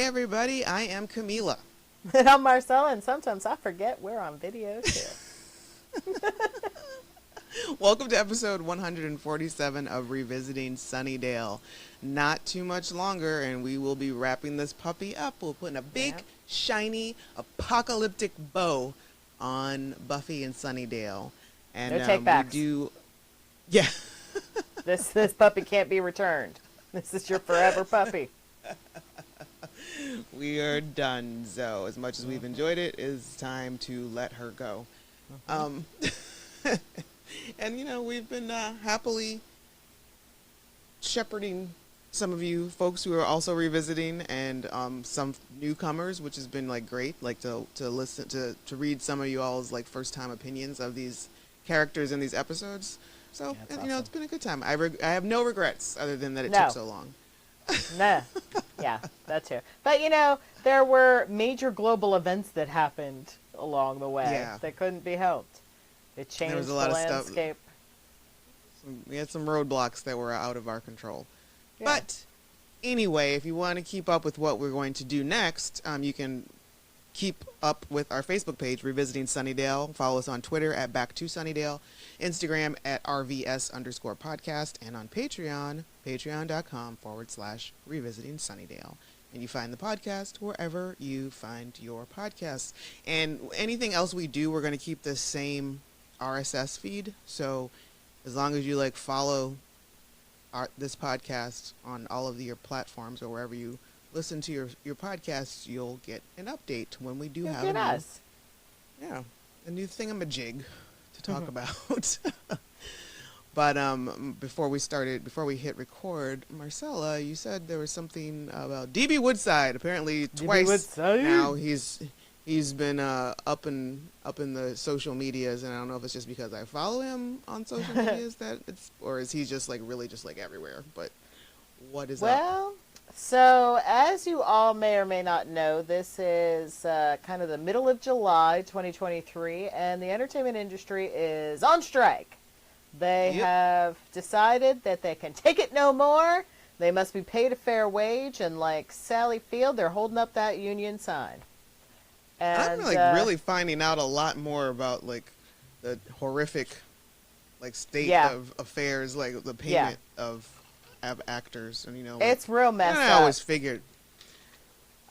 everybody, I am Kahmeela. And I'm Marcella, and sometimes I forget we're on video too. Welcome to episode 147 of Revisiting Sunnydale. Not too much longer, and we will be wrapping this puppy up. We'll put a big, shiny, apocalyptic bow on Buffy and Sunnydale. And no take backs. Yeah. This puppy can't be returned. This is your forever puppy. We are done. So, as much as we've enjoyed it, it's time to let her go. And, we've been happily shepherding some of you folks who are also revisiting, and some newcomers, which has been great, to listen to read some of you all's first time opinions of these characters in these episodes. So awesome. It's been a good time. I have no regrets other than that it took so long. Nah. Yeah, that too. But there were major global events that happened along the way that couldn't be helped. It changed the landscape. We had some roadblocks that were out of our control. Yeah. But anyway, if you want to keep up with what we're going to do next, you can keep up with our Facebook page, Revisiting Sunnydale. Follow us on Twitter at Back2Sunnydale, Instagram at RVS_podcast, and on Patreon, patreon.com/Revisiting Sunnydale. And you find the podcast wherever you find your podcasts. And anything else we do, we're going to keep the same RSS feed. So as long as you follow this podcast on all of your platforms or wherever you listen to your podcasts, you'll get an update when we do have a new thingamajig to talk about. But before we hit record, Marcella, you said there was something about DB Woodside. Apparently twice now he's been up in the social medias, and I don't know if it's just because I follow him on social medias or is he just really everywhere. But what is up? Well, so as you all may or may not know, this is kind of the middle of July 2023, and the entertainment industry is on strike. They have decided that they can take it no more. They must be paid a fair wage, and like Sally Field, they're holding up that union sign. And I'm really finding out a lot more about the horrific state of affairs, the payment of actors, and it's real messed up. I always figured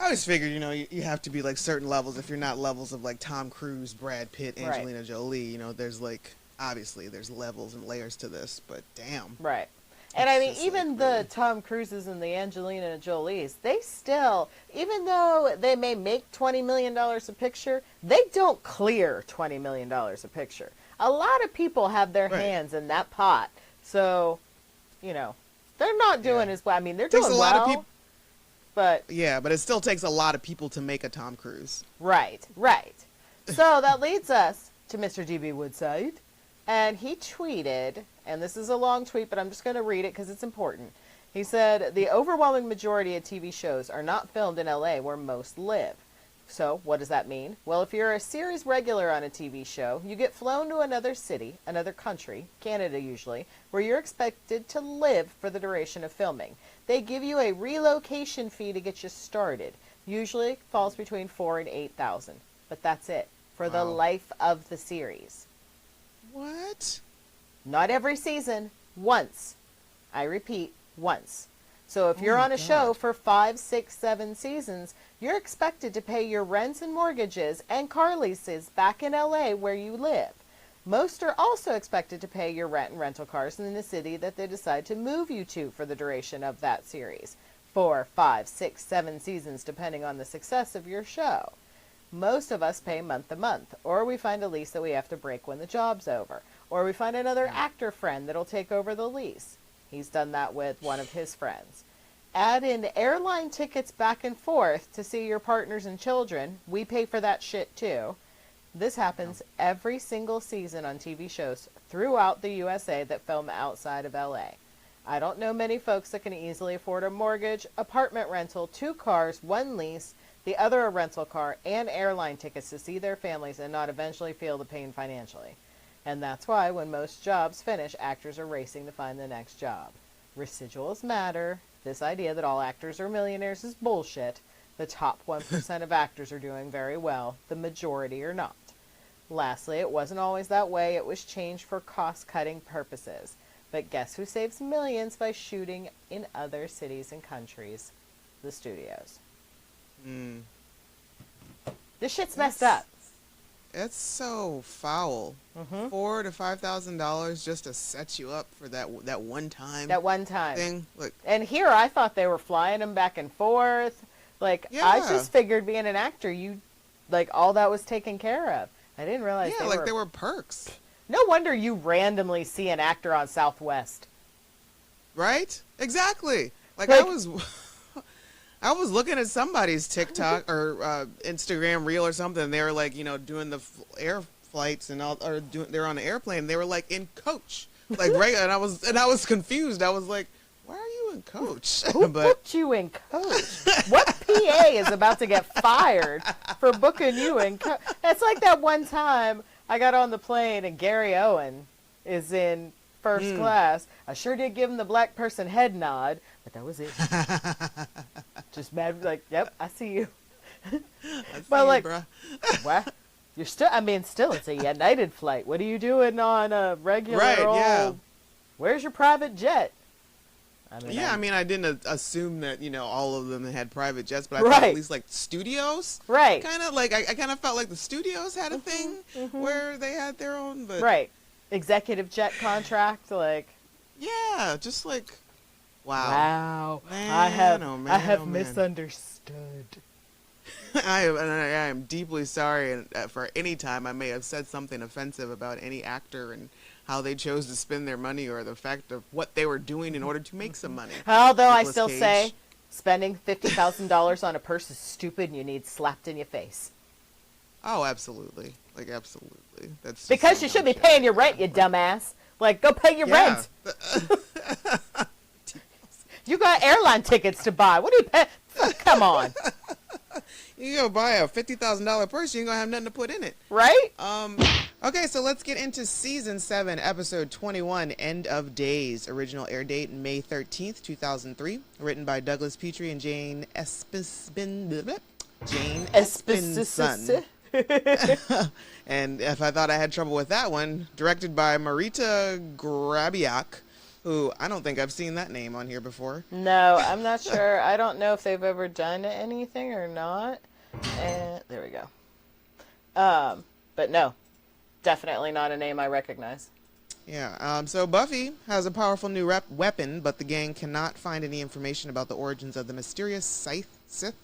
you have to be certain levels. If you're not levels of Tom Cruise, Brad Pitt, Angelina Jolie, there's obviously there's levels and layers to this, but damn. Right. And I mean, even the Tom Cruises and the Angelina Jolies, they still, even though they may make $20 million a picture, they don't clear $20 million a picture. A lot of people have their hands in that pot. So, they're not doing as well. I mean, they're doing well. But it still takes a lot of people to make a Tom Cruise. Right. So that leads us to Mr. DB Woodside. And he tweeted, and this is a long tweet, but I'm just going to read it because it's important. He said, the overwhelming majority of TV shows are not filmed in LA where most live. So what does that mean? Well, if you're a series regular on a TV show, you get flown to another city, another country, Canada usually, where you're expected to live for the duration of filming. They give you a relocation fee to get you started. Usually falls between $4,000 and $8,000. But that's it for the life of the series. What? Not every season. Once. I repeat, once. So if you're on a show for 5, 6, 7 seasons, you're expected to pay your rents and mortgages and car leases back in LA where you live. Most are also expected to pay your rent and rental cars in the city that they decide to move you to for the duration of that series. 4, 5, 6, 7 seasons depending on the success of your show. Most of us pay month to month, or we find a lease that we have to break when the job's over, or we find another actor friend that'll take over the lease. He's done that with one of his friends. Add in airline tickets back and forth to see your partners and children. We pay for that shit too. This happens every single season on TV shows throughout the USA that film outside of LA. I don't know many folks that can easily afford a mortgage, apartment rental, 2 cars, 1 lease, the other a rental car, and airline tickets to see their families and not eventually feel the pain financially. And that's why when most jobs finish, actors are racing to find the next job. Residuals matter. This idea that all actors are millionaires is bullshit. The top 1% of actors are doing very well. The majority are not. Lastly, it wasn't always that way. It was changed for cost-cutting purposes. But guess who saves millions by shooting in other cities and countries? The studios. This shit's messed up. It's so foul. $4,000 to $5,000 just to set you up for that one time. That one time thing. Like, and here I thought they were flying them back and forth. Like, I just figured being an actor, you, like, all that was taken care of. I didn't realize there were perks. No wonder you randomly see an actor on Southwest. Right? Exactly. Like I was looking at somebody's TikTok or Instagram reel or something. They were like, doing the air flights and all, or they're on the airplane. They were like in coach, like regular. And I was confused. I was like, why are you in coach? Who booked you in coach? What PA is about to get fired for booking you in coach? It's like that one time I got on the plane and Gary Owen is in first class. I sure did give him the black person head nod, but that was it. Just mad, like, yep, I see you. But like, bruh. What? You're still, still, it's a United flight. What are you doing on a regular old, where's your private jet? I didn't assume that, all of them had private jets, but I thought at least, like, studios. Right. Kind of, like, I kind of felt like the studios had a thing where they had their own, but... Right. Executive jet contract, like... Yeah, just like... Wow. Man, I have misunderstood. I am deeply sorry for any time I may have said something offensive about any actor and how they chose to spend their money or the fact of what they were doing in order to make some money. Although I still say spending $50,000 on a purse is stupid and you need slapped in your face. Oh, absolutely. Like, absolutely. That's because you should be paying your rent, you dumbass. Like, go pay your rent. You got airline tickets to buy. What do you pay? Come on. You go buy a $50,000 purse, you ain't gonna have nothing to put in it. Right? Okay, so let's get into Season 7, Episode 21, End of Days. Original air date, May 13th, 2003. Written by Douglas Petrie and Jane Espenson. And if I thought I had trouble with that one, directed by Marita Grabiak, who I don't think I've seen that name on here before. No, I'm not sure. I don't know if they've ever done anything or not. And there we go. But no, definitely not a name I recognize. Yeah, so Buffy has a powerful new weapon, but the gang cannot find any information about the origins of the mysterious Scythe.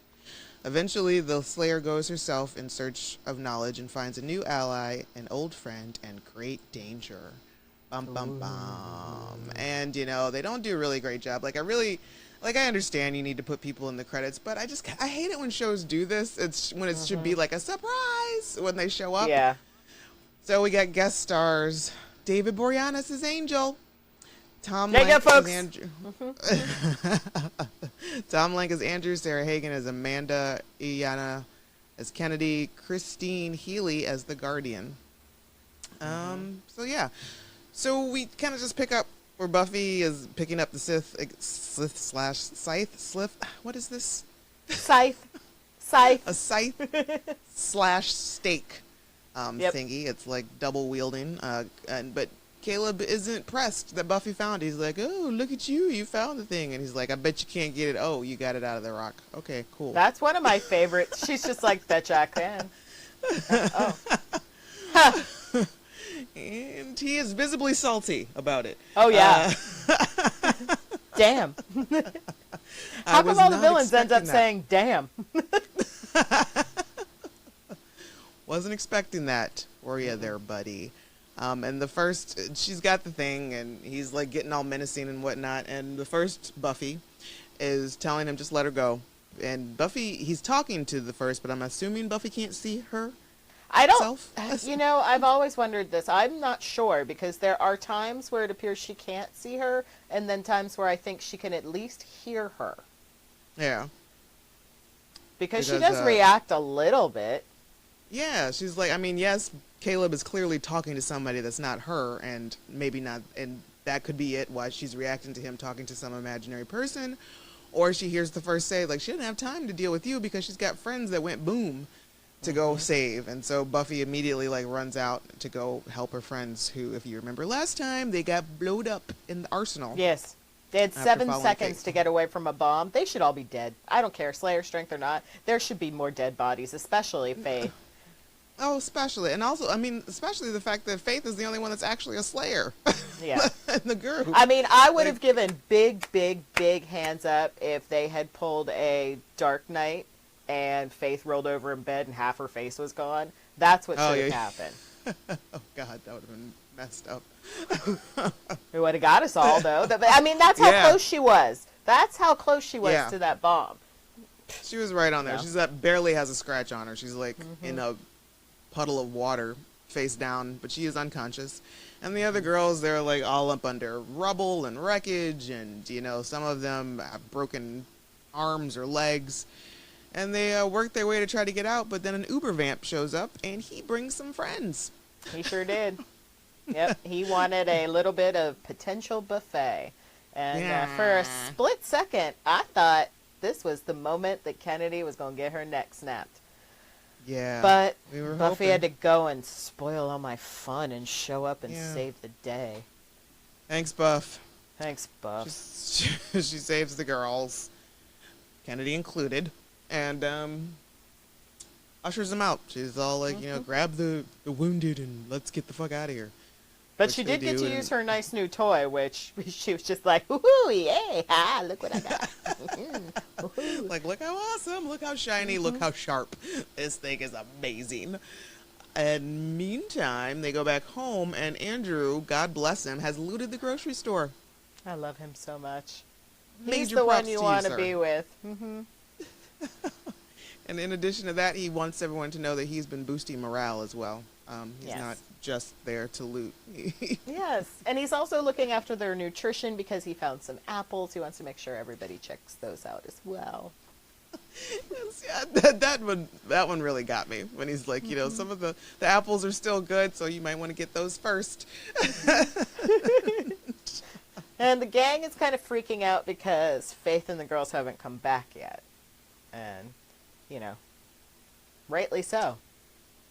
Eventually, the Slayer goes herself in search of knowledge and finds a new ally, an old friend, and great danger. Bum, bum, bum. And, they don't do a really great job. Like, I understand you need to put people in the credits, but I hate it when shows do this. It's when it should be like a surprise when they show up. Yeah. So we got guest stars. David Boreanaz as Angel. Tom Lank as Andrew. Tom Lank as Andrew. Sarah Hagen as Amanda. Iana as Kennedy. Christine Healy as the Guardian. So yeah. So we kind of just pick up where Buffy is picking up the Scythe. What is this? Scythe. A scythe slash stake thingy. It's like double wielding. But Caleb isn't pressed that Buffy found it. He's like, oh, look at you. You found the thing. And he's like, I bet you can't get it. Oh, you got it out of the rock. Okay, cool. That's one of my favorites. She's just like, betcha I can. Oh. Huh. And he is visibly salty about it. Oh, yeah. Damn. How come all the villains end up saying, damn? Wasn't expecting that. Were you there, buddy? And the first, she's got the thing, and he's like getting all menacing and whatnot. And the first Buffy is telling him just let her go. And Buffy, he's talking to the first, but I'm assuming Buffy can't see her. I don't, I've always wondered this. I'm not sure because there are times where it appears she can't see her and then times where I think she can at least hear her. Yeah. Because she does react a little bit. Yeah, she's like, yes, Caleb is clearly talking to somebody that's not her and maybe not, and that could be it, why she's reacting to him talking to some imaginary person. Or she hears the first say, like, she didn't have time to deal with you because she's got friends that went boom to go save. And so Buffy immediately, like, runs out to go help her friends who, if you remember last time, they got blowed up in the arsenal. Yes. They had 7 seconds to get away from a bomb. They should all be dead. I don't care, Slayer strength or not. There should be more dead bodies, especially Faith. Oh, especially. And also, I mean, especially the fact that Faith is the only one that's actually a Slayer. Yeah. In the group. I mean, I would have given big, big, big hands up if they had pulled a Dark Knight and Faith rolled over in bed and half her face was gone. That's what should have happened. Oh, God, that would have been messed up. It would have got us all, though. I mean, that's how close she was. That's how close she was to that bomb. She was right on there. She's barely has a scratch on her. She's like in a puddle of water, face down, but she is unconscious. And the other girls, they're like all up under rubble and wreckage, and you know, some of them have broken arms or legs. And they work their way to try to get out, but then an Uber vamp shows up, and he brings some friends. He sure did. Yep, he wanted a little bit of potential buffet. And for a split second, I thought this was the moment that Kennedy was going to get her neck snapped. Yeah. But Buffy had to go and spoil all my fun and show up and save the day. Thanks, Buff. Thanks, Buff. She saves the girls, Kennedy included, and ushers them out. She's all like, you know, grab the wounded and let's get the fuck out of here. But she did get to use her nice new toy, which she was just like, woohoo, yay, ha, look what I got. Like, look how awesome, look how shiny, look how sharp. This thing is amazing. And meantime, they go back home, and Andrew, God bless him, has looted the grocery store. I love him so much. Major He's the one you want to be with. And in addition to that, he wants everyone to know that he's been boosting morale as well. He's not just there to loot. Yes, and he's also looking after their nutrition because he found some apples. He wants to make sure everybody checks those out as well. Yeah, that one really got me when he's like, you know, some of the apples are still good, so you might want to get those first. And the gang is kind of freaking out because Faith and the girls haven't come back yet. And, you know, rightly so.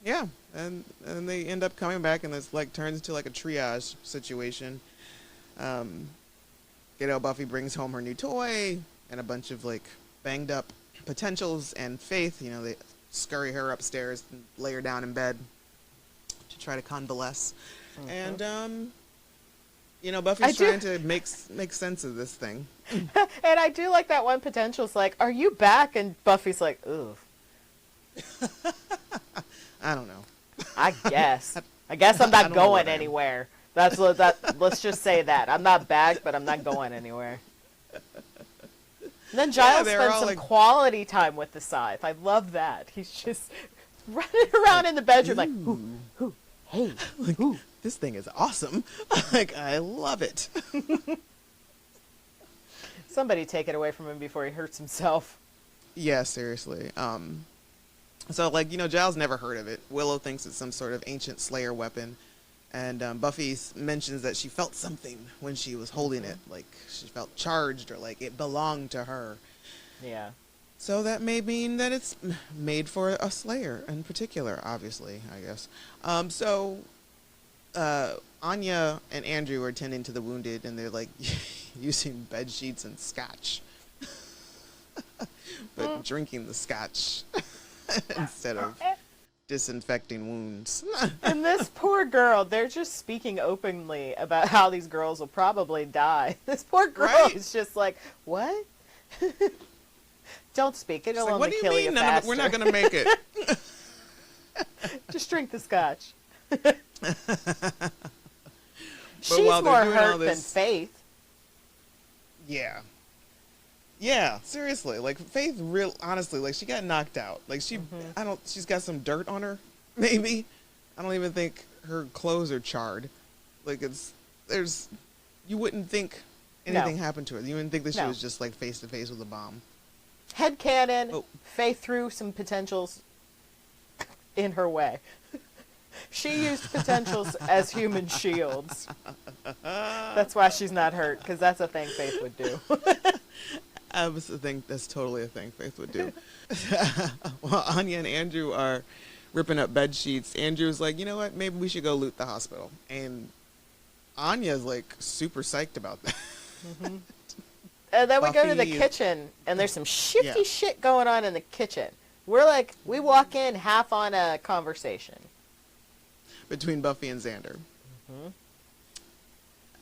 Yeah, and they end up coming back, and this like turns into like a triage situation. You know, Buffy brings home her new toy and a bunch of like banged up potentials, and Faith, you know, they scurry her upstairs and lay her down in bed to try to convalesce. And you know, Buffy's trying to make sense of this thing. And I do like that one potential's like, "Are you back?" And Buffy's like, "Ooh." I don't know. I guess I'm not going anywhere. Let's just say that. I'm not back, but I'm not going anywhere. And then Giles spends some quality time with the Scythe. I love that. He's just running around in the bedroom like, ooh, hey, like, ooh. This thing is awesome. Like, I love it. Somebody take it away from him before he hurts himself. Yeah, seriously. So, like, you know, Giles never heard of it. Willow thinks it's some sort of ancient Slayer weapon. And Buffy mentions that she felt something when she was holding it. Like, she felt charged or like it belonged to her. Yeah. So that may mean that it's made for a Slayer in particular, obviously, I guess. Anya and Andrew are tending to the wounded, and they're, like, using bed sheets and scotch. But drinking the scotch instead of disinfecting wounds. And this poor girl, they're just speaking openly about how these girls will probably die. This poor girl is just like, what? Don't speak. It'll only kill you faster. We're not going to make it. Just drink the scotch. She's while they're more doing all hurt this, than Faith. Yeah. Yeah, seriously. Like, Faith, honestly, like, she got knocked out. Like, she's got some dirt on her, maybe. I don't even think her clothes are charred. Like, you wouldn't think anything happened to her. You wouldn't think that she was just, like, face to face with a bomb. Headcanon, Faith threw some potentials in her way. She used potentials as human shields. That's why she's not hurt, because that's a thing Faith would do. I was to think that's totally a thing Faith would do. While Anya and Andrew are ripping up bed sheets, Andrew's like, you know what? Maybe we should go loot the hospital. And Anya's like super psyched about that. Mm-hmm. And then we go to the Buffy kitchen, and there's some shifty shit going on in the kitchen. We walk in half on a conversation between Buffy and Xander. Mm-hmm.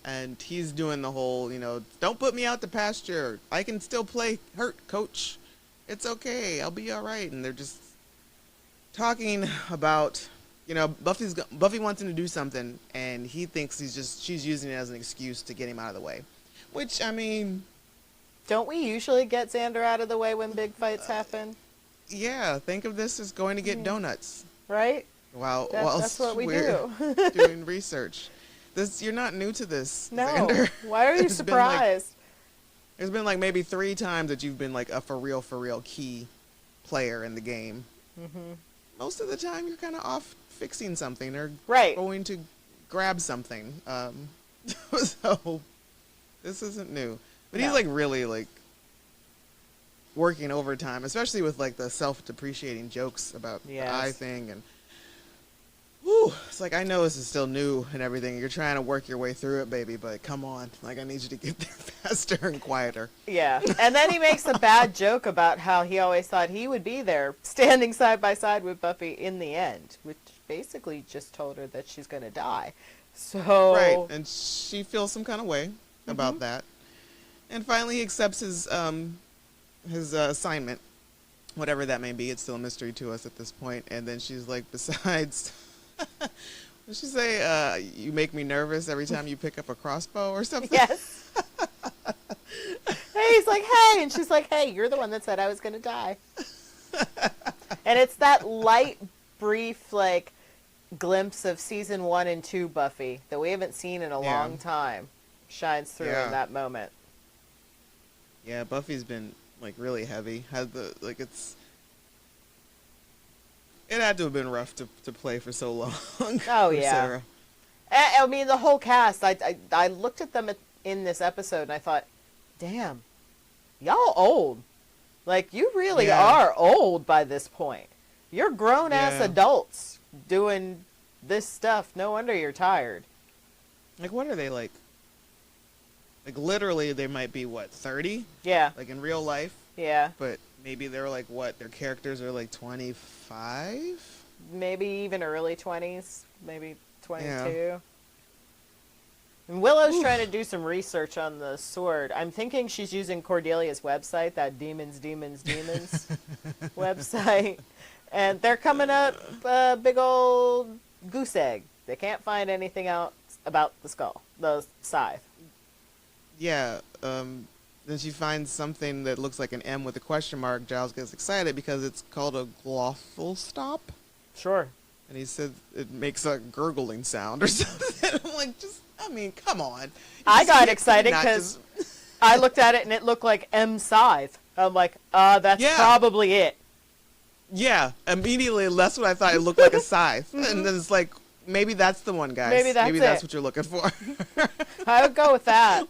And he's doing the whole, don't put me out to pasture. I can still play hurt, coach. It's okay. I'll be all right. And they're just talking about, Buffy wants him to do something, and he thinks she's using it as an excuse to get him out of the way. Which, I mean... Don't we usually get Xander out of the way when big fights happen? Yeah, think of this as going to get donuts. Right? While that's what we do. doing research. You're not new to this, no. Xander. Why are you surprised? There's been like maybe 3 times that you've been like a for real key player in the game. Mm-hmm. Most of the time you're kind of off fixing something or going to grab something. So this isn't new. But he's like really like working overtime, especially with like the self-depreciating jokes about the eye thing. And it's like, I know this is still new and everything. You're trying to work your way through it, baby, but come on. Like, I need you to get there faster and quieter. Yeah. And then he makes a bad joke about how he always thought he would be there standing side by side with Buffy in the end, which basically just told her that she's going to die. So right. And she feels some kind of way about that. And finally he accepts his assignment, whatever that may be. It's still a mystery to us at this point. And then she's like, besides... What did she say? You make me nervous every time you pick up a crossbow or something? Yes. Hey, he's like, hey. And she's like, hey, you're the one that said I was going to die. And it's that light, brief, like, glimpse of season 1 and 2 Buffy that we haven't seen in a long time. Shines through in that moment. Yeah, Buffy's been, like, really heavy. It had to have been rough to play for so long. Oh, yeah. Sarah. I mean, the whole cast, I looked at them in this episode and I thought, damn, y'all old. Like, you really are old by this point. You're grown-ass adults doing this stuff. No wonder you're tired. Like, what are they, like? Like, literally, they might be, 30? Yeah. Like, in real life? Yeah. But maybe they're, like, their characters are, like, 25? Maybe even early 20s. Maybe 22. Yeah. And Willow's trying to do some research on the sword. I'm thinking she's using Cordelia's website, that Demons website. And they're coming up a big old goose egg. They can't find anything else about the Scythe. Yeah, then she finds something that looks like an M with a question mark. Giles gets excited because it's called a glothal stop. Sure. And he said it makes a gurgling sound or something. I'm like, come on. I got excited because I looked at it and it looked like M Scythe. I'm like, that's probably it. Yeah, immediately that's what I thought. It looked like a scythe. And then it's like, maybe that's the one, guys. Maybe that's what you're looking for. I would go with that.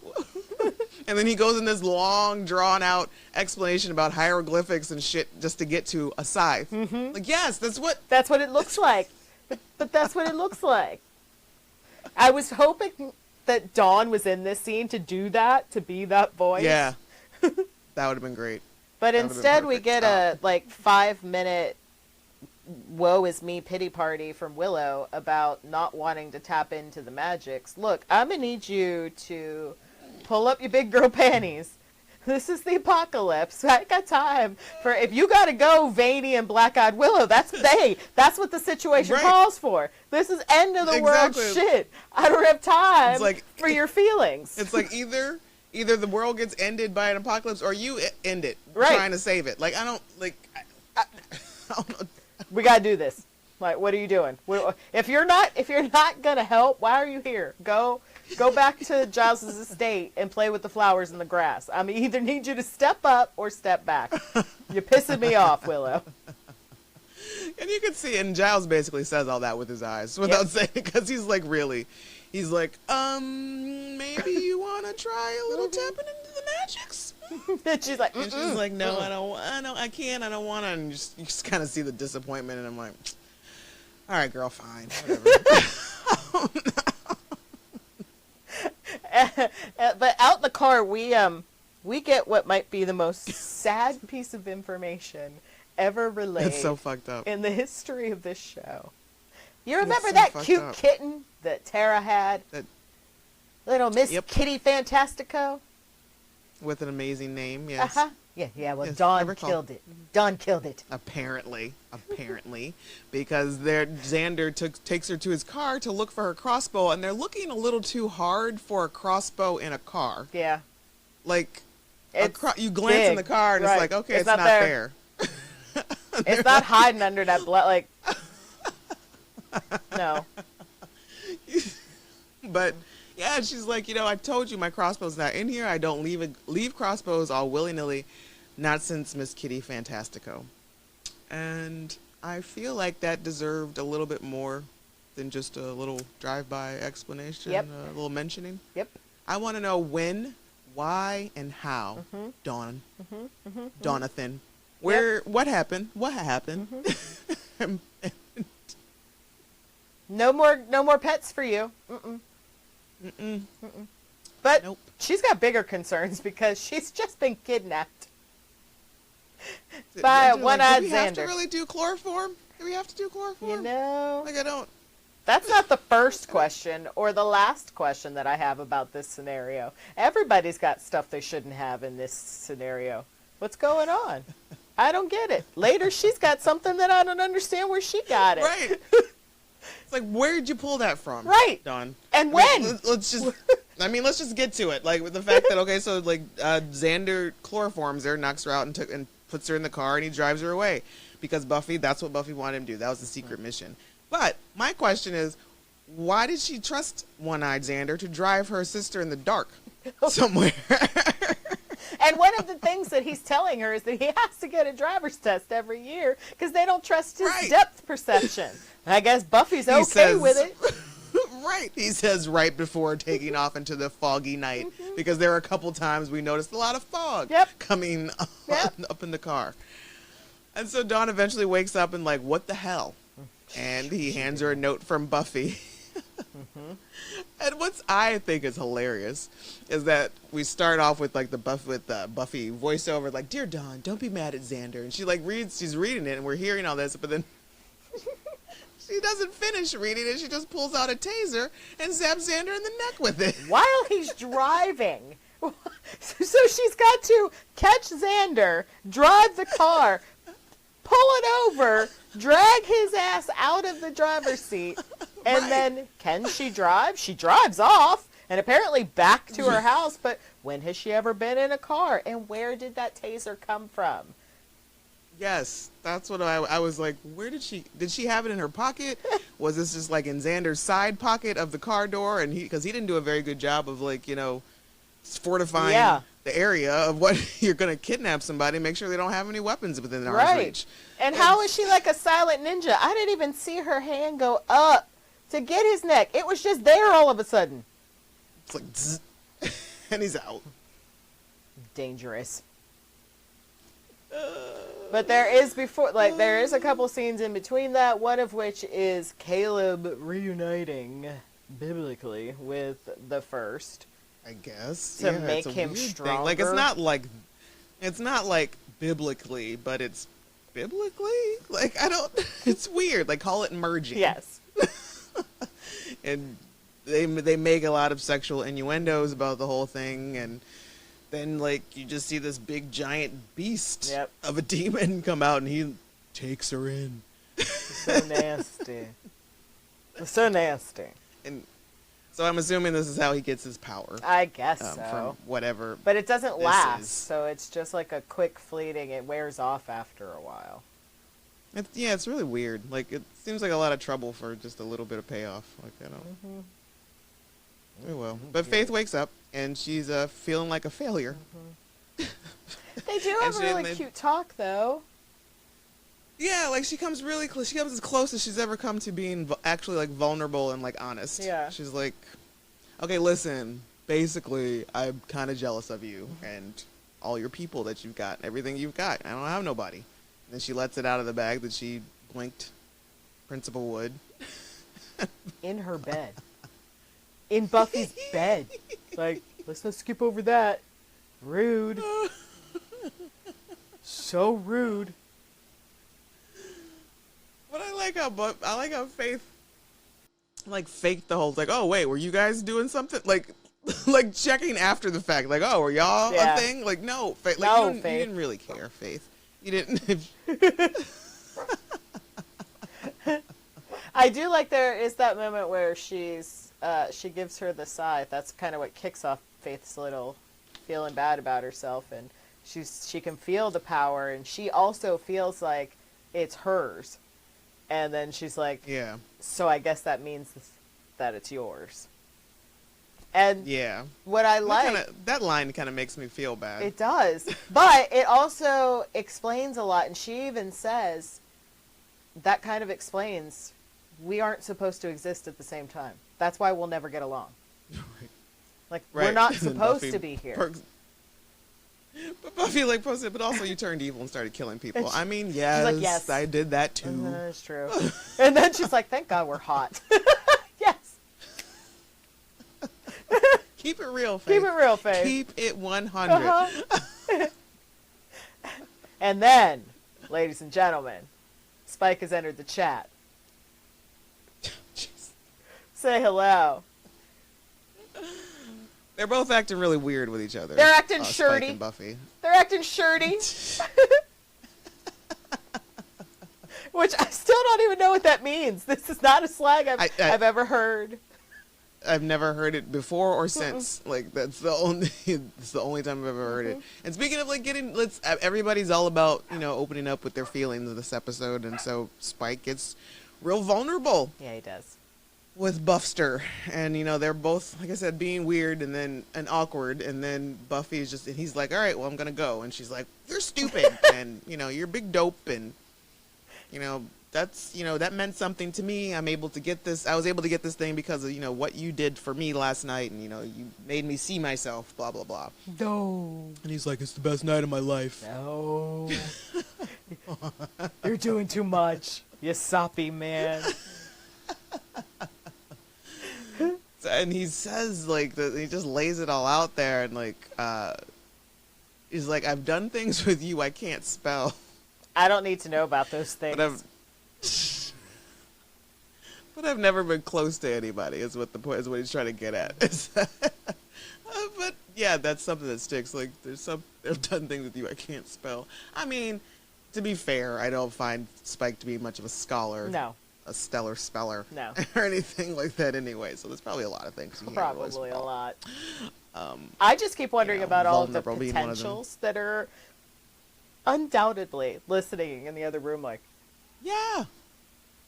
And then he goes in this long, drawn-out explanation about hieroglyphics and shit just to get to a scythe. Mm-hmm. Like, yes, that's what it looks like. But that's what it looks like. I was hoping that Dawn was in this scene to do that, to be that voice. Yeah. That would have been great. But instead we get a, 5-minute woe is me pity party from Willow about not wanting to tap into the magics. Look, I'm going to need you to pull up your big girl panties. This is the apocalypse. I ain't got time for, if you got to go veiny and black-eyed Willow, that's what the situation calls for. This is end of the world shit. I don't have time for your feelings. It's like either the world gets ended by an apocalypse or you end it trying to save it. Like, I don't know. We got to do this. Like, what are you doing? If you're not going to help, why are you here? Go back to Giles's estate and play with the flowers and the grass. I either need you to step up or step back. You're pissing me off, Willow. And you can see, and Giles basically says all that with his eyes without saying it, because he's like, maybe you want to try a little tapping into the magics? And she's like, and she's like, no, I can't, I don't want to. And you just kind of see the disappointment, and I'm like, all right, girl, fine, whatever. But out in the car, we get what might be the most sad piece of information ever relayed. It's so fucked up in the history of this show. You remember that cute kitten that Tara had? Little Miss Kitty Fantastico? With an amazing name, yes. Yeah, well, yes, Dawn killed it. Dawn killed it. Apparently, because Xander takes her to his car to look for her crossbow, and they're looking a little too hard for a crossbow in a car. Yeah. Like, you glance in the car, and it's like, okay, it's not there. It's not hiding under that blood, like, no. But... yeah, she's like, I told you my crossbow's not in here. I don't leave crossbows all willy-nilly, not since Miss Kitty Fantastico. And I feel like that deserved a little bit more than just a little drive-by explanation, a little mentioning. Yep. I want to know when, why, and how. Dawn. Donathan. What happened? What happened? No more pets for you. But nope. She's got bigger concerns because she's just been kidnapped by one-eyed Xander. Do we have to really do chloroform? Do we have to do chloroform? Like, I don't... That's not the first question or the last question that I have about this scenario. Everybody's got stuff they shouldn't have in this scenario. What's going on? I don't get it. Later, she's got something that I don't understand where she got it. Right. It's like, where did you pull that from? Right. Dawn. And when? Let's just get to it. Like, with the fact that, okay, so, like, Xander chloroforms her, knocks her out, and puts her in the car, and he drives her away. Because that's what Buffy wanted him to do. That was the secret mission. But my question is, why did she trust One-Eyed Xander to drive her sister in the dark somewhere? And one of the things that he's telling her is that he has to get a driver's test every year because they don't trust his depth perception. I guess Buffy's okay with it. Right. He says right before taking off into the foggy night because there were a couple times we noticed a lot of fog coming up in the car. And so Dawn eventually wakes up and like, what the hell? And he hands her a note from Buffy. And what I think is hilarious is that we start off with like the Buffy voiceover, like, "Dear Dawn, don't be mad at Xander," and she's reading it, and we're hearing all this, but then she doesn't finish reading it. She just pulls out a taser and zaps Xander in the neck with it while he's driving. So she's got to catch Xander, drive the car, pull it over, drag his ass out of the driver's seat. And then, can she drive? She drives off, and apparently back to her house, but when has she ever been in a car? And where did that taser come from? Yes, that's what I was like, where did she have it in her pocket? Was this just like in Xander's side pocket of the car door? And because he didn't do a very good job of like, fortifying the area of what you're going to kidnap somebody, make sure they don't have any weapons within arm's reach. And how is she like a silent ninja? I didn't even see her hand go up to get his neck. It was just there all of a sudden. It's like, zzz, and he's out. Dangerous. But there is a couple scenes in between that, one of which is Caleb reuniting biblically with the first. I guess. To make him stronger. Thing. Like, it's not like biblically, but it's biblically? Like, it's weird. Like, call it merging. Yes. And they make a lot of sexual innuendos about the whole thing, and then like you just see this big giant beast of a demon come out, and he takes her in. So nasty. So nasty. And so I'm assuming this is how he gets his power. I guess so. From whatever. But it doesn't last, so it's just like a quick fleeting. It wears off after a while. It's really weird. Like, it seems like a lot of trouble for just a little bit of payoff. Like, I don't... Oh, well. But Faith wakes up, and she's feeling like a failure. They do have a really cute talk, though. Yeah, like, she comes really close. She comes as close as she's ever come to being actually, like, vulnerable and, like, honest. Yeah. She's like, okay, listen, basically, I'm kind of jealous of you, and all your people that you've got, everything you've got. I don't have nobody. And then she lets it out of the bag that she blinked Principal Wood. In her bed. In Buffy's bed. Like, let's not skip over that. Rude. So rude. But I like how Faith like faked the whole, like, oh wait, were you guys doing something, like like checking after the fact, like, oh, were y'all a thing? Like, no, Faith, like, no, you didn't really care, Faith. You didn't. I do like there is that moment where she gives her the scythe. That's kind of what kicks off Faith's little feeling bad about herself, and she can feel the power, and she also feels like it's hers. And then she's like, yeah. So I guess that means that it's yours. And yeah, what I like... That line kind of makes me feel bad. It does. But it also explains a lot. And she even says, that kind of explains, we aren't supposed to exist at the same time. That's why we'll never get along. Right. Like, right. We're not supposed to be here. But Buffy like posted, but also you turned evil and started killing people. I mean, yes, like, yes, I did that too. That's true. And then she's like, thank God we're hot. Yes. Keep it real, Faith. Keep it real, Faith. Keep it 100. And then, ladies and gentlemen, Spike has entered the chat. Say hello. They're both acting really weird with each other. They're acting Spike shirty. and Buffy. They're acting shirty. Which I still don't even know what that means. This is not a slang I've ever heard. I've never heard it before or since. Like, that's the only time I've ever heard it. And speaking of like everybody's all about, opening up with their feelings in this episode, and so Spike gets real vulnerable. Yeah, he does. With Buffster, and they're both, like I said, being weird and awkward, and then Buffy's and he's like, all right, well, I'm gonna go, and she's like, you're stupid, and you're big dope, and that's that meant something to me. I was able to get this thing because of what you did for me last night, and you made me see myself, blah blah blah. No. And he's like, it's the best night of my life. No. You're doing too much, you soppy man. And he says he just lays it all out there, and he's like, I've done things with you I can't spell. I don't need to know about those things. But I've never been close to anybody. Is what he's trying to get at. But yeah, that's something that sticks. Like I've done things with you I can't spell. I mean, to be fair, I don't find Spike to be much of a scholar. No. A stellar speller. No. Or anything like that anyway. So there's probably a lot of things he Probably a lot. I just keep wondering about all of the potentials that are undoubtedly listening in the other room, like, yeah,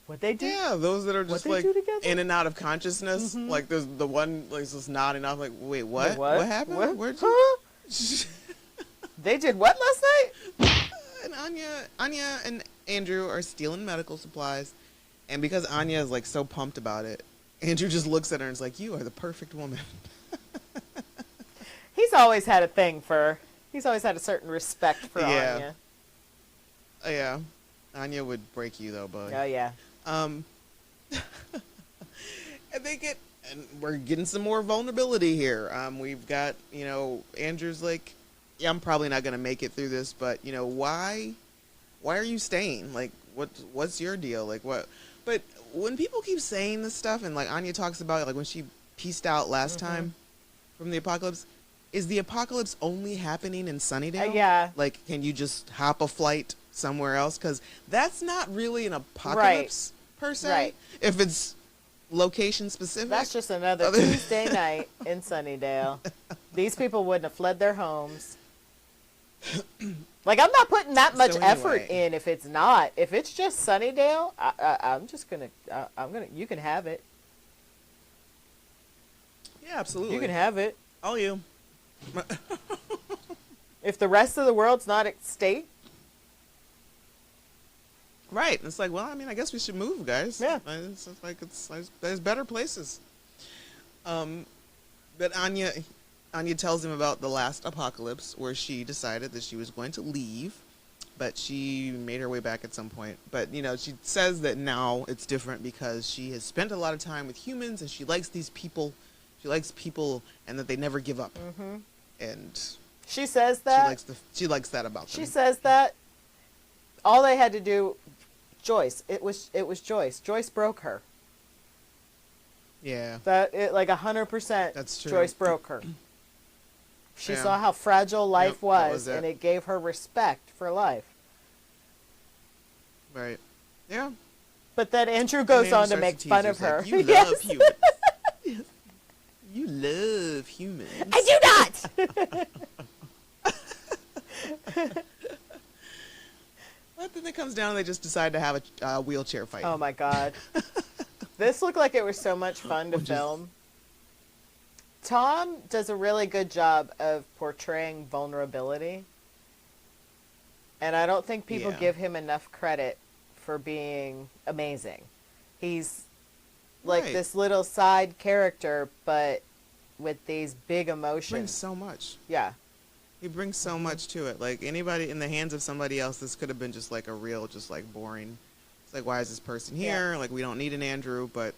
what they do? Yeah, those that are just like in and out of consciousness. Mm-hmm. Like there's the one like just nodding off, like, wait, what? Wait, what happened? What? Where'd you? Huh? They did what last night? And Anya and Andrew are stealing medical supplies, and because Anya is like so pumped about it, Andrew just looks at her and is like, "You are the perfect woman." He's always had a certain respect for Anya. Yeah. Anya would break you though, bud. Oh yeah. And we're getting some more vulnerability here. We've got, Andrew's like, yeah, I'm probably not gonna make it through this, but why are you staying? Like, what's your deal? Like, what? But when people keep saying this stuff, and like Anya talks about it, like when she pieced out last time from the apocalypse, is the apocalypse only happening in Sunnydale? Yeah. Like, can you just hop a flight somewhere else? Because that's not really an apocalypse per se. Right. If it's location specific. That's just another Tuesday night in Sunnydale. These people wouldn't have fled their homes. Like, I'm not putting that much effort in if it's not. If it's just Sunnydale, I'm just gonna, you can have it. Yeah, absolutely. You can have it. All you. If the rest of the world's not at stake. Right. It's like, well, I mean, I guess we should move, guys. Yeah. It's like there's better places. But Anya, Anya tells him about the last apocalypse where she decided that she was going to leave, but she made her way back at some point. But, you know, she says that now it's different because she has spent a lot of time with humans and she likes these people. She likes people and that they never give up. Mm-hmm. And she says that. She likes that about them. She says that. All they had to do, Joyce. It was Joyce. Joyce broke her. Yeah. Like 100%. That's true. Joyce broke her. She saw how fragile life was, and it gave her respect for life. Right. Yeah. But then Andrew goes on to make fun of her. Like, you love humans. You love humans. I do not! But then it comes down and they just decide to have a wheelchair fight. Oh my god. This looked like it was so much fun to film. Tom does a really good job of portraying vulnerability. And I don't think people give him enough credit for being amazing. He's like this little side character, but with these big emotions. He brings so much. Yeah. He brings so much to it. Like, anybody in the hands of somebody else, this could have been just like a real, just like boring. It's like, why is this person here? Like, we don't need an Andrew, but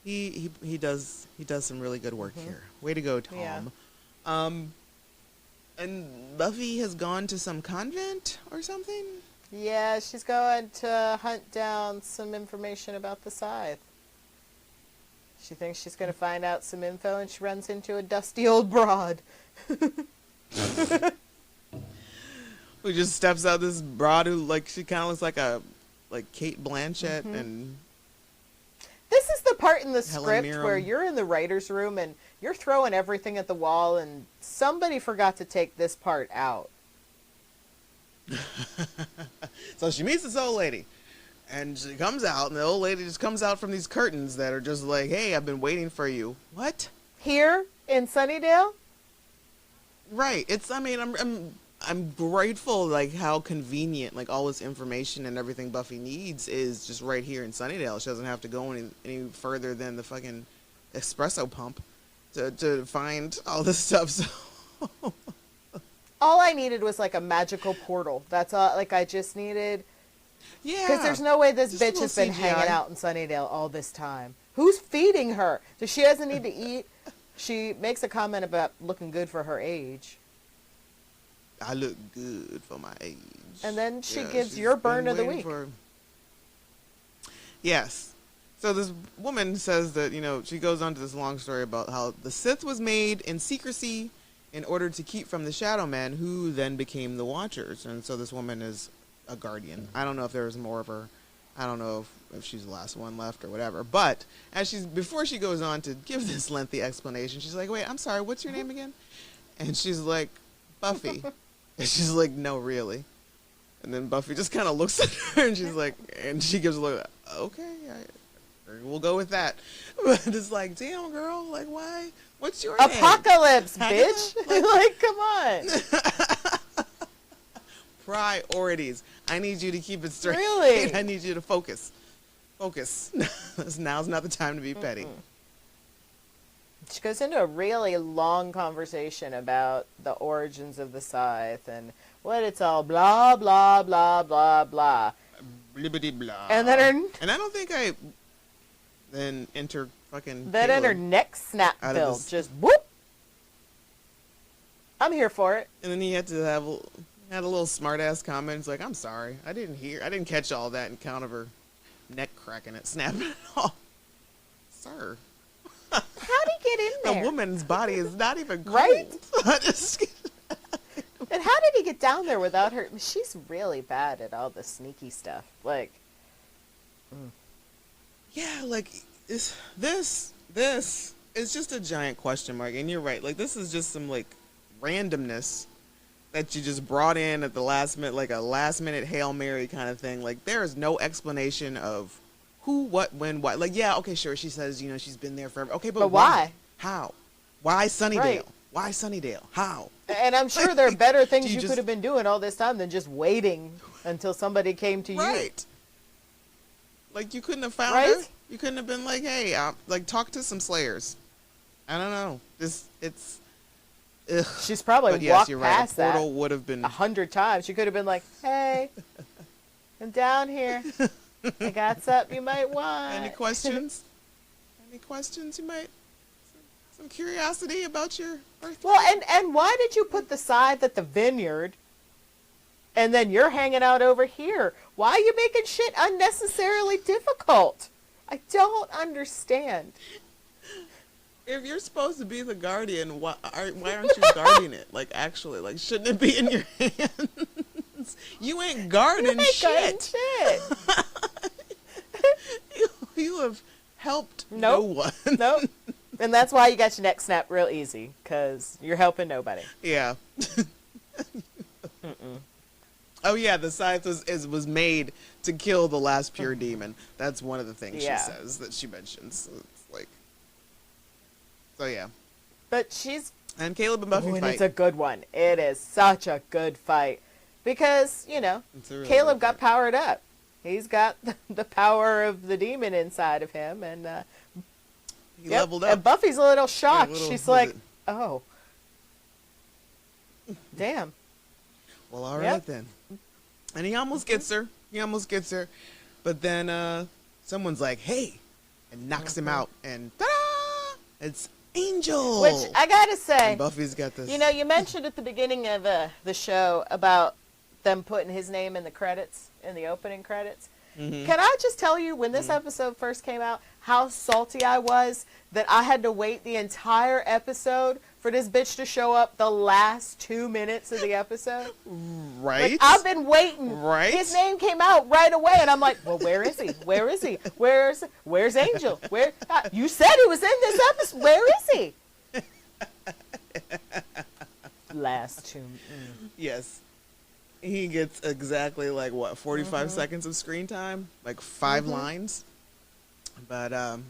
he does some really good work here. Way to go, Tom. Yeah. And Buffy has gone to some convent or something? Yeah, she's going to hunt down some information about the Scythe. She thinks she's going to find out some info, and she runs into a dusty old broad. Who just steps out, this broad who, like, she kind of looks like Kate Blanchett and... This is the part in the Helen script Mirren. where you're in the writer's room and you're throwing everything at the wall, and somebody forgot to take this part out. So she meets this old lady, and she comes out, and the old lady just comes out from these curtains that are just like, hey, I've been waiting for you. What? Here in Sunnydale? Right. I'm grateful, like, how convenient, like, all this information and everything Buffy needs is just right here in Sunnydale. She doesn't have to go any further than the fucking espresso pump to find all this stuff. So all I needed was, like, a magical portal. That's all. Like, I just needed... Yeah. Because there's no way this Just a bitch has been CGI. hanging out in Sunnydale all this time. Who's feeding her? So she doesn't need to eat. She makes a comment about looking good for her age. I look good for my age. And then she gives your burn of the week. Yes. So this woman says that, you know, she goes on to this long story about how the Scythe was made in secrecy in order to keep from the Shadow Men, who then became the Watchers. And so this woman is a guardian. I don't know if there was more of her. I don't know if she's the last one left or whatever. But before she goes on to give this lengthy explanation, she's like, wait, I'm sorry, what's your name again? And she's like, Buffy. And she's like, no, really. And then Buffy just kind of looks at her, and she's like, and she gives a look, okay, we'll go with that. But it's like, damn, girl, like, why? What's your name? Apocalypse, bitch. Like, come on. Priorities. I need you to keep it straight. Really? I need you to focus. Focus. Now's not the time to be petty. She goes into a really long conversation about the origins of the Scythe and what it's all blah, blah, blah, blah, blah. Blibbity blah. And then and I don't think I then enter fucking then Caleb her neck snap out of build. this- Just whoop. I'm here for it. And then he had to had a little smart ass comment. It's like, I'm sorry. I didn't catch all that in count of her neck cracking it, snapping it off. Sir. How'd he get in there? The woman's body is not even cold. Right? And And how did he get down there without her? She's really bad at all the sneaky stuff. Like, yeah, like this is just a giant question mark. And you're right. Like, this is just some like randomness that you just brought in at the last minute, like a last minute Hail Mary kind of thing. Like, there is no explanation of who, what, when, why. Like, yeah, okay, sure. She says, you know, she's been there forever. Okay, but why? How? Why Sunnydale? Right. Why Sunnydale? How? And I'm sure there are better things you just could have been doing all this time than just waiting until somebody came to you. Right. Like, you couldn't have found Right? her. You couldn't have been like, hey, like, talk to some Slayers. I don't know. It's. Ugh. She's probably But yes, walked you're right. past A portal that would have been 100 times. She could have been like, "Hey, I'm down here. I got something you might want." Any questions? Any questions you might? Some curiosity about your birthday? Well, and why did you put the scythe at the vineyard, and then you're hanging out over here? Why are you making shit unnecessarily difficult? I don't understand. If you're supposed to be the guardian, why aren't you guarding it? Like, actually, like, shouldn't it be in your hands? You ain't guarding shit. You have helped no one. Nope. And that's why you got your neck snapped real easy, because you're helping nobody. Yeah. Oh yeah, the scythe was made to kill the last pure demon. That's one of the things she says that she mentions. So it's like, so yeah. But she's and Caleb and Buffy fight. It's a good one. It is such a good fight because really Caleb got powered up. He's got the power of the demon inside of him, and he leveled up. And Buffy's a little shocked. She's like, "Oh, damn." Well, all right then. And he almost gets her. But then someone's like, "Hey," and knocks him out. And ta-da! It's Angel. Which I gotta say, and Buffy's got this. You mentioned at the beginning of the show about them putting his name in the credits, in the opening credits. Mm-hmm. Can I just tell you, when this episode first came out, how salty I was that I had to wait the entire episode for this bitch to show up the last 2 minutes of the episode? Right. Like, I've been waiting. Right. His name came out right away, and I'm like, well, where is he? Where is he? Where's Angel? You said he was in this episode. Where is he? Last 2. Yes. He gets exactly 45 seconds of screen time, 5 lines. But I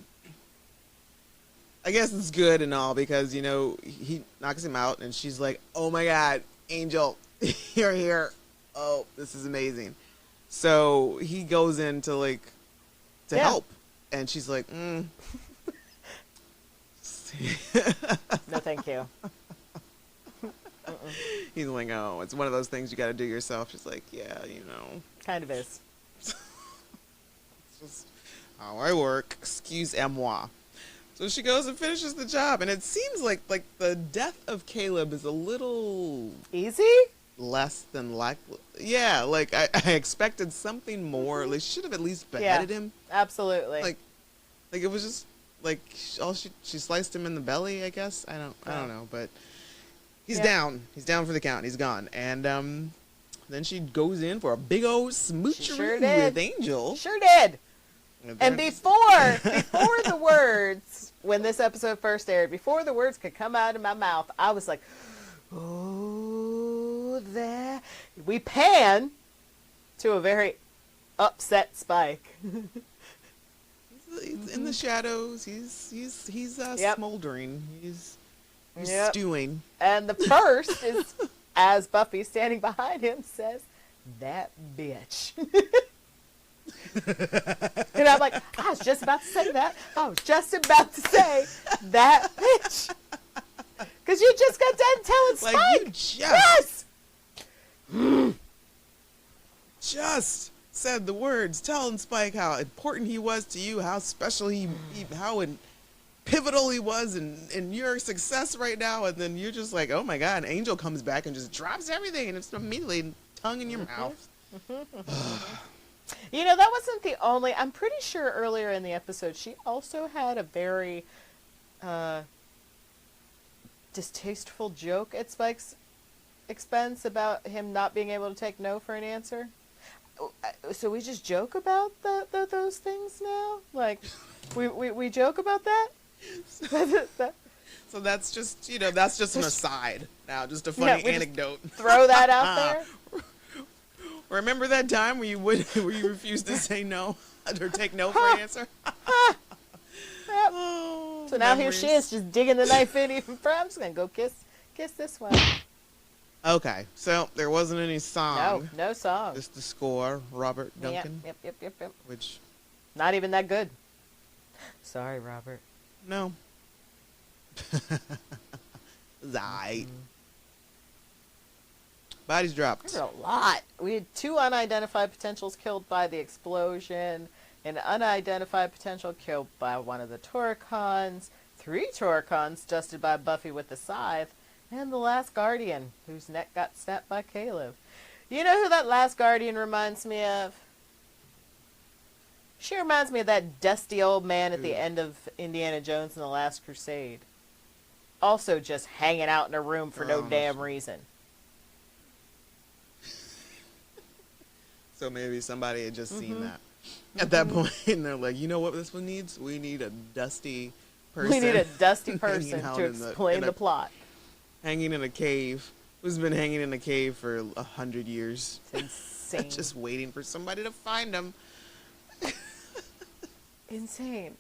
guess it's good and all because he knocks him out and she's like, "Oh my God, Angel, you're here! Oh, this is amazing." So he goes in to help, and she's like, "No, thank you." He's like, "Oh, it's one of those things you got to do yourself." She's like, "Yeah, kind of is." It's just how I work. Excuse-moi. So she goes and finishes the job, and it seems like the death of Caleb is a little easy, less than likely. Yeah, I expected something more. She should have at least beheaded him. Absolutely. It was just she sliced him in the belly. I guess I don't know, but. He's down. He's down for the count. He's gone. And then she goes in for a big old smoocheroo with Angel. Sure did. And before the words, when this episode first aired, before the words could come out of my mouth, I was like, "Oh, there." We pan to a very upset Spike. He's in the shadows. He's smoldering. He's stewing. And the first is, as Buffy standing behind him says, "That bitch." And I'm like, I was just about to say that. I was just about to say that bitch. Because you just got done telling Spike. You just said the words, telling Spike how important he was to you, how special how pivotal he was in your success right now, and then you're just like, oh my God, and Angel comes back and just drops everything, and it's immediately tongue in your mouth. That wasn't the only. I'm pretty sure earlier in the episode she also had a very distasteful joke at Spike's expense about him not being able to take no for an answer. So we just joke about those things now? We joke about that? So that's just that's just an aside now, just a funny anecdote. Throw that out there. Remember that time where you refused to say no or take no for an answer? Oh, so now memories. Here she is, just digging the knife in even further. I'm just gonna go kiss this one. Okay, so there wasn't any song. No song. Just the score, Robert Duncan. Yep. Which, not even that good. Sorry, Robert. No. Right. Bodies dropped. There's a lot. We had 2 unidentified potentials killed by the explosion, an unidentified potential killed by one of the Toricons, 3 Toricons dusted by Buffy with the Scythe, and the last Guardian, whose neck got snapped by Caleb. You know who that last Guardian reminds me of? She reminds me of that dusty old man at the end of Indiana Jones and the Last Crusade. Also just hanging out in a room for no damn reason. So maybe somebody had just seen that at that point, and they're like, you know what this one needs? We need a dusty person. We need a dusty person to explain the plot. Hanging in a cave. Who's been hanging in a cave for 100 years. It's insane. Just waiting for somebody to find them. Insane.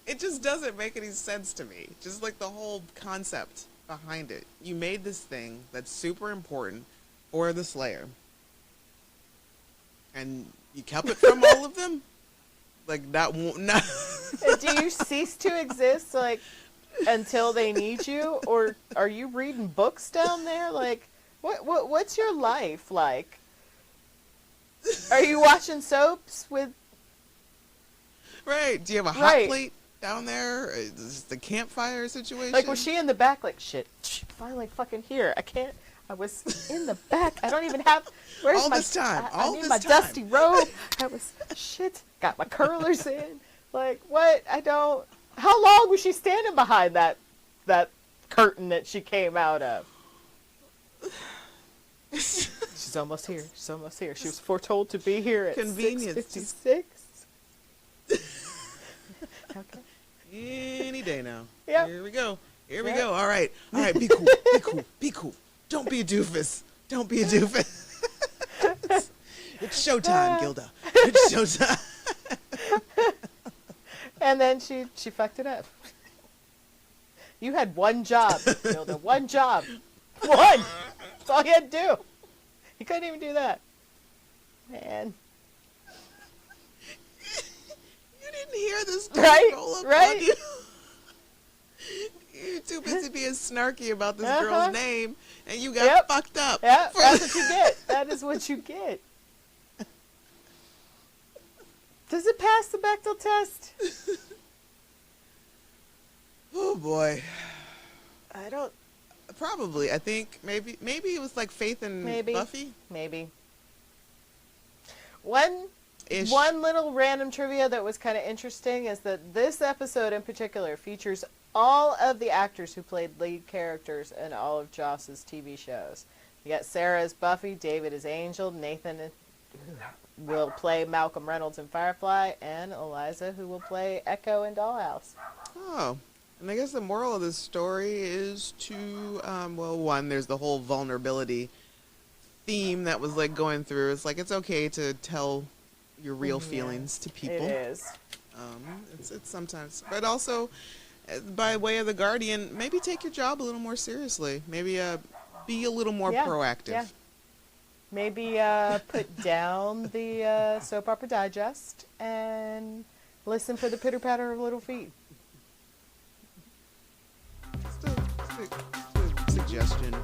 It just doesn't make any sense to me. Just like the whole concept behind it. You made this thing that's super important for the Slayer, and you kept it from all of them. Like that won't. Not Do you cease to exist like until they need you, or are you reading books down there? Like, what's your life like? Are you watching soaps with? Right. Do you have a hot plate down there? Is this the campfire situation? Like, was she in the back? Like, shit. Finally, fucking here. I can't. I was in the back. I don't even have. Where's all my? This time. I need my dusty robe. I was shit. Got my curlers in. Like, what? I don't. How long was she standing behind that curtain that she came out of? She's almost here. She's almost here. She was foretold to be here at 6:56. Okay. Any day now. Yep. Here we go. Here we go. All right. All right. Be cool. Be cool. Be cool. Don't be a doofus. Don't be a doofus. It's showtime, Gilda. It's showtime. And then she fucked it up. You had one job, Gilda. One job. One. That's all you had to do. You couldn't even do that. Man. You didn't hear this Right? Right? You. You're too busy being snarky about this girl's name, and you got fucked up. Yeah, that's what you get. That is what you get. Does it pass the Bechdel test? Oh boy. I don't. Probably. I think maybe it was like Faith and Buffy. Maybe. One little random trivia that was kind of interesting is that this episode in particular features all of the actors who played lead characters in all of Joss's TV shows. You got Sarah as Buffy, David as Angel, Nathan will play Malcolm Reynolds in Firefly, and Eliza, who will play Echo in Dollhouse. Oh, and I guess the moral of this story is to, well, one, there's the whole vulnerability theme that was like going through. It's like it's okay to tell your real feelings to people. It is. It's sometimes, but also, by way of the Guardian, maybe take your job a little more seriously. Maybe be a little more proactive. Yeah. Maybe put down the Soap Opera Digest and listen for the pitter patter of little feet. Just a suggestion.